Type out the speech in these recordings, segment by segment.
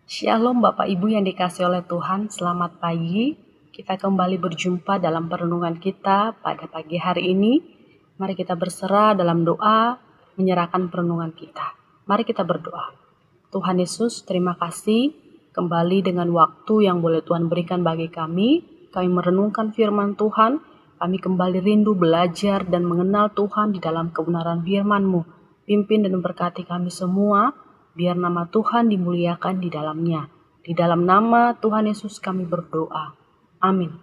Shalom Bapak Ibu yang dikasihi oleh Tuhan, selamat pagi. Kita kembali berjumpa dalam perenungan kita pada pagi hari ini. Mari kita berserah dalam doa, menyerahkan perenungan kita. Mari kita berdoa. Tuhan Yesus, terima kasih kembali dengan waktu yang boleh Tuhan berikan bagi kami. Kami merenungkan firman Tuhan, kami kembali rindu belajar dan mengenal Tuhan di dalam kebenaran firman-Mu. Pimpin dan berkati kami semua, biar nama Tuhan dimuliakan di dalamnya. Di dalam nama Tuhan Yesus kami berdoa. Amin.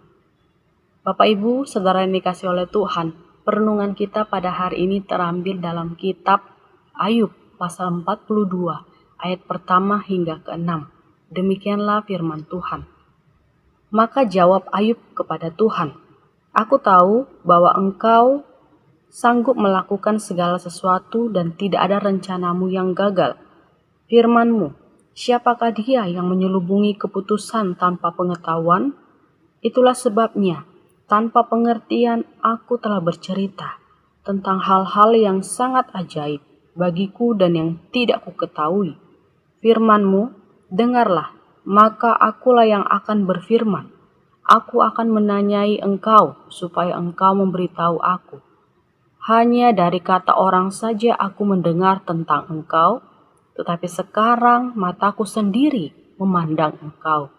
Bapak Ibu, saudara yang dikasihi oleh Tuhan, perenungan kita pada hari ini terambil dalam kitab Ayub pasal 42 ayat pertama hingga ke-6. Demikianlah firman Tuhan. Maka jawab Ayub kepada Tuhan, "Aku tahu bahwa Engkau sanggup melakukan segala sesuatu dan tidak ada rencanamu yang gagal. Firman-Mu, siapakah dia yang menyelubungi keputusan tanpa pengetahuan? Itulah sebabnya, tanpa pengertian aku telah bercerita tentang hal-hal yang sangat ajaib bagiku dan yang tidak kuketahui. Firman-Mu, dengarlah, maka akulah yang akan berfirman. Aku akan menanyai Engkau supaya Engkau memberitahu aku. Hanya dari kata orang saja aku mendengar tentang Engkau, tetapi sekarang mataku sendiri memandang Engkau.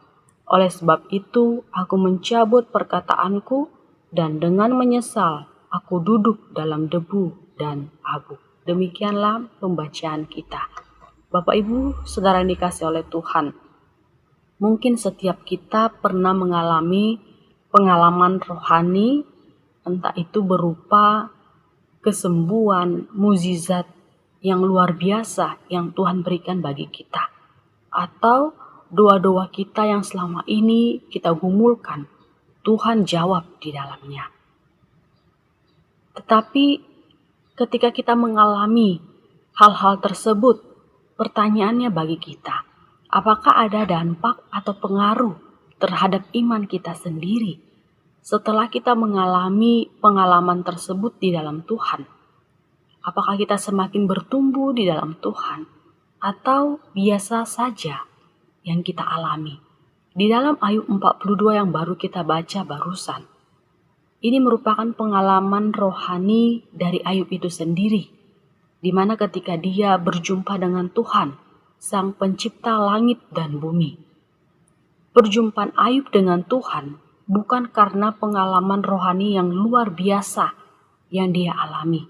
Oleh sebab itu aku mencabut perkataanku dan dengan menyesal aku duduk dalam debu dan abu." Demikianlah pembacaan kita. Bapak Ibu, saudara yang dikasihi oleh Tuhan, mungkin setiap kita pernah mengalami pengalaman rohani, entah itu berupa kesembuhan, mukjizat yang luar biasa yang Tuhan berikan bagi kita, atau doa-doa kita yang selama ini kita gumulkan, Tuhan jawab di dalamnya. Tetapi ketika kita mengalami hal-hal tersebut, pertanyaannya bagi kita, apakah ada dampak atau pengaruh terhadap iman kita sendiri setelah kita mengalami pengalaman tersebut di dalam Tuhan? Apakah kita semakin bertumbuh di dalam Tuhan atau biasa saja yang kita alami? Di dalam Ayub 42 yang baru kita baca barusan, ini merupakan pengalaman rohani dari Ayub itu sendiri, di mana ketika dia berjumpa dengan Tuhan, Sang Pencipta langit dan bumi. Perjumpaan Ayub dengan Tuhan bukan karena pengalaman rohani yang luar biasa yang dia alami,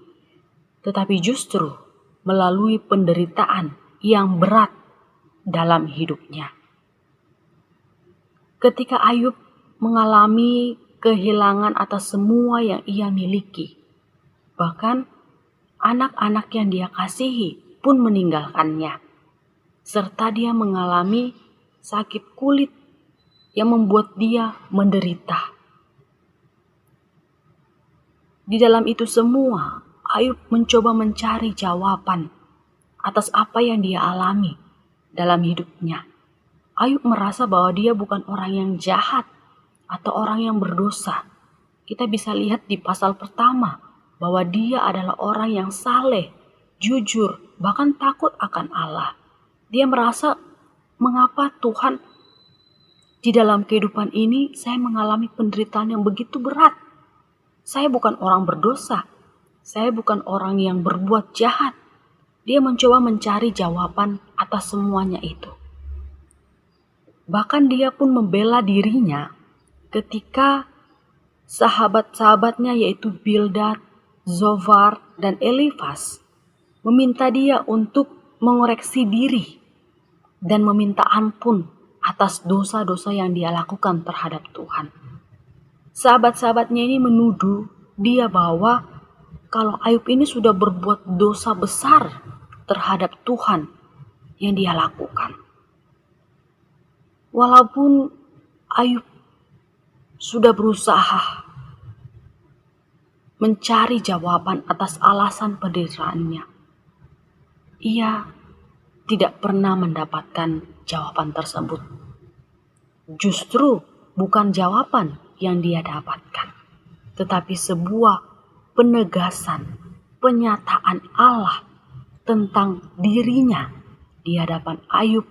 tetapi justru melalui penderitaan yang berat dalam hidupnya. Ketika Ayub mengalami kehilangan atas semua yang ia miliki, bahkan anak-anak yang dia kasihi pun meninggalkannya, serta dia mengalami sakit kulit yang membuat dia menderita. Di dalam itu semua, Ayub mencoba mencari jawaban atas apa yang dia alami dalam hidupnya. Ayub merasa bahwa dia bukan orang yang jahat atau orang yang berdosa. Kita bisa lihat di pasal pertama bahwa dia adalah orang yang saleh, jujur, bahkan takut akan Allah. Dia merasa, mengapa Tuhan di dalam kehidupan ini saya mengalami penderitaan yang begitu berat? Saya bukan orang berdosa. Saya bukan orang yang berbuat jahat. Dia mencoba mencari jawaban atas semuanya itu. Bahkan dia pun membela dirinya ketika sahabat-sahabatnya yaitu Bildad, Zophar, dan Elifas meminta dia untuk mengoreksi diri dan meminta ampun atas dosa-dosa yang dia lakukan terhadap Tuhan. Sahabat-sahabatnya ini menuduh dia bahwa kalau Ayub ini sudah berbuat dosa besar terhadap Tuhan yang dia lakukan. Walaupun Ayub sudah berusaha mencari jawaban atas alasan penderitaannya, ia tidak pernah mendapatkan jawaban tersebut. Justru bukan jawaban yang dia dapatkan, tetapi sebuah penegasan, penyataan Allah tentang dirinya di hadapan Ayub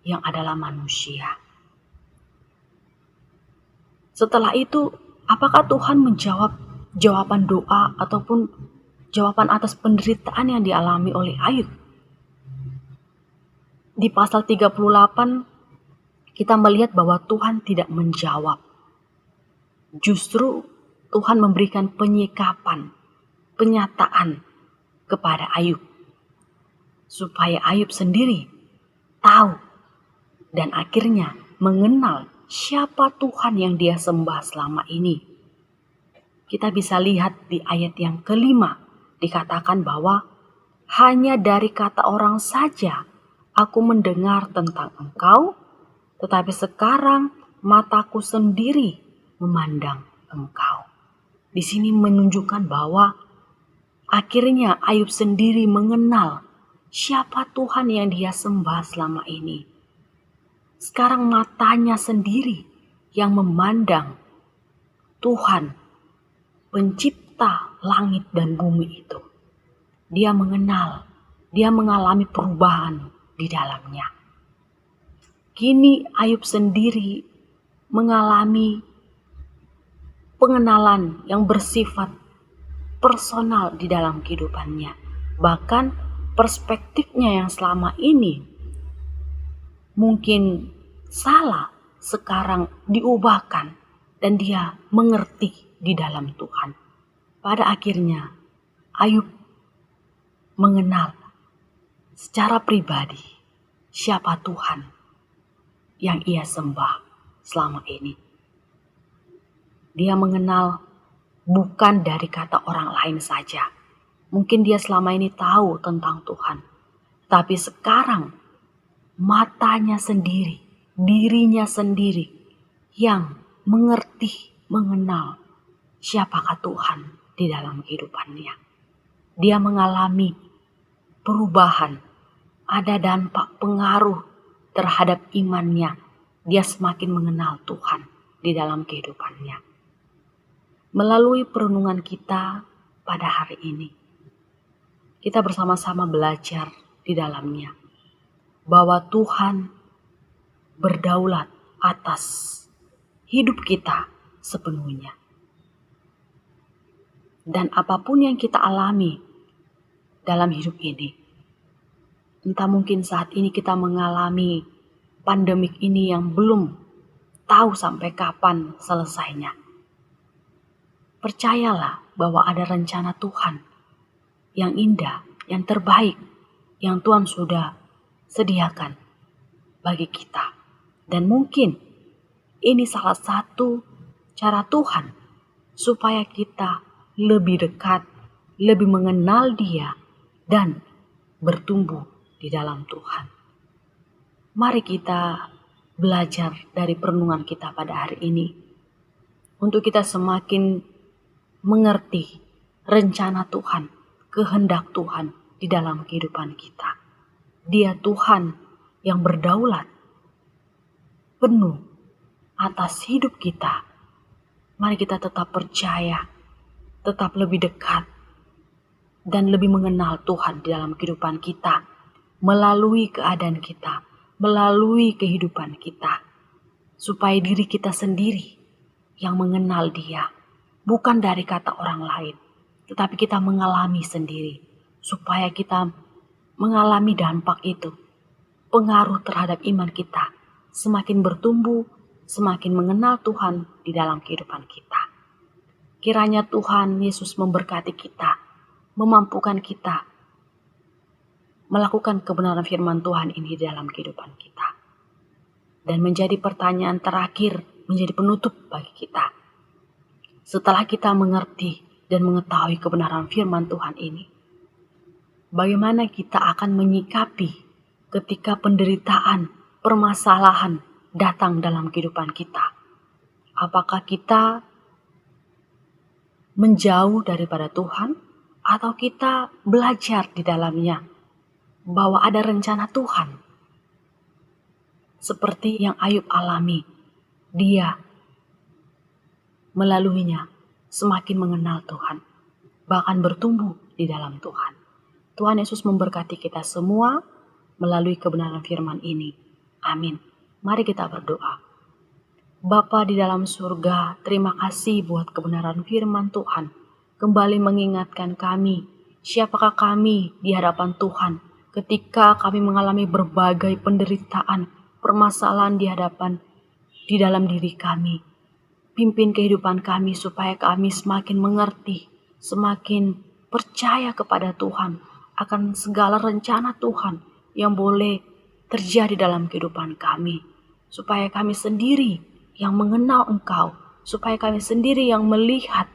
yang adalah manusia. Setelah itu, apakah Tuhan menjawab jawaban doa ataupun jawaban atas penderitaan yang dialami oleh Ayub? Di pasal 38, kita melihat bahwa Tuhan tidak menjawab. Justru Tuhan memberikan penyikapan, penyataan kepada Ayub, supaya Ayub sendiri tahu dan akhirnya mengenal siapa Tuhan yang dia sembah selama ini. Kita bisa lihat di ayat yang kelima, dikatakan bahwa hanya dari kata orang saja aku mendengar tentang Engkau, tetapi sekarang mataku sendiri memandang Engkau. Di sini menunjukkan bahwa akhirnya Ayub sendiri mengenal siapa Tuhan yang dia sembah selama ini. Sekarang matanya sendiri yang memandang Tuhan, pencipta langit dan bumi itu. Dia mengenal, dia mengalami perubahan di dalamnya. Kini Ayub sendiri mengalami pengenalan yang bersifat personal di dalam kehidupannya. Bahkan perspektifnya yang selama ini mungkin salah, sekarang diubahkan dan dia mengerti di dalam Tuhan. Pada akhirnya Ayub mengenal secara pribadi siapa Tuhan yang ia sembah selama ini. Dia mengenal bukan dari kata orang lain saja. Mungkin dia selama ini tahu tentang Tuhan, tapi sekarang matanya sendiri, dirinya sendiri yang mengerti, mengenal siapakah Tuhan di dalam kehidupannya. Dia mengalami perubahan, ada dampak pengaruh terhadap imannya. Dia semakin mengenal Tuhan di dalam kehidupannya. Melalui perenungan kita pada hari ini, kita bersama-sama belajar di dalamnya bahwa Tuhan berdaulat atas hidup kita sepenuhnya. Dan apapun yang kita alami dalam hidup ini, entah mungkin saat ini kita mengalami pandemik ini yang belum tahu sampai kapan selesainya. Percayalah bahwa ada rencana Tuhan yang indah, yang terbaik, yang Tuhan sudah sediakan bagi kita. Dan mungkin ini salah satu cara Tuhan supaya kita lebih dekat, lebih mengenal Dia, dan bertumbuh di dalam Tuhan. Mari kita belajar dari perenungan kita pada hari ini, untuk kita semakin mengerti rencana Tuhan, kehendak Tuhan di dalam kehidupan kita. Dia Tuhan yang berdaulat penuh atas hidup kita. Mari kita tetap percaya, tetap lebih dekat, dan lebih mengenal Tuhan di dalam kehidupan kita, melalui keadaan kita, melalui kehidupan kita, supaya diri kita sendiri yang mengenal Dia, bukan dari kata orang lain, tetapi kita mengalami sendiri, supaya kita mengalami dampak itu, pengaruh terhadap iman kita, semakin bertumbuh, semakin mengenal Tuhan di dalam kehidupan kita. Kiranya Tuhan Yesus memberkati kita, memampukan kita melakukan kebenaran firman Tuhan ini di dalam kehidupan kita. Dan menjadi pertanyaan terakhir, menjadi penutup bagi kita. Setelah kita mengerti dan mengetahui kebenaran firman Tuhan ini, bagaimana kita akan menyikapi ketika penderitaan, permasalahan datang dalam kehidupan kita? Apakah kita menjauh daripada Tuhan, atau kita belajar di dalamnya bahwa ada rencana Tuhan? Seperti yang Ayub alami, dia melaluinya semakin mengenal Tuhan, bahkan bertumbuh di dalam Tuhan. Tuhan Yesus memberkati kita semua melalui kebenaran firman ini. Amin. Mari kita berdoa. Bapa di dalam surga, terima kasih buat kebenaran firman Tuhan. Kembali mengingatkan kami, siapakah kami di hadapan Tuhan ketika kami mengalami berbagai penderitaan, permasalahan di dalam diri kami. Pimpin kehidupan kami supaya kami semakin mengerti, semakin percaya kepada Tuhan akan segala rencana Tuhan yang boleh terjadi dalam kehidupan kami. Supaya kami sendiri yang mengenal Engkau, supaya kami sendiri yang melihat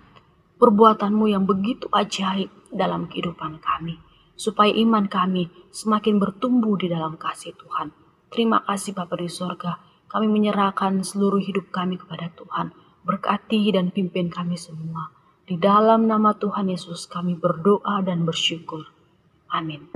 perbuatan-Mu yang begitu ajaib dalam kehidupan kami, supaya iman kami semakin bertumbuh di dalam kasih Tuhan. Terima kasih Bapa di sorga, kami menyerahkan seluruh hidup kami kepada Tuhan. Berkati dan pimpin kami semua. Di dalam nama Tuhan Yesus kami berdoa dan bersyukur. Amin.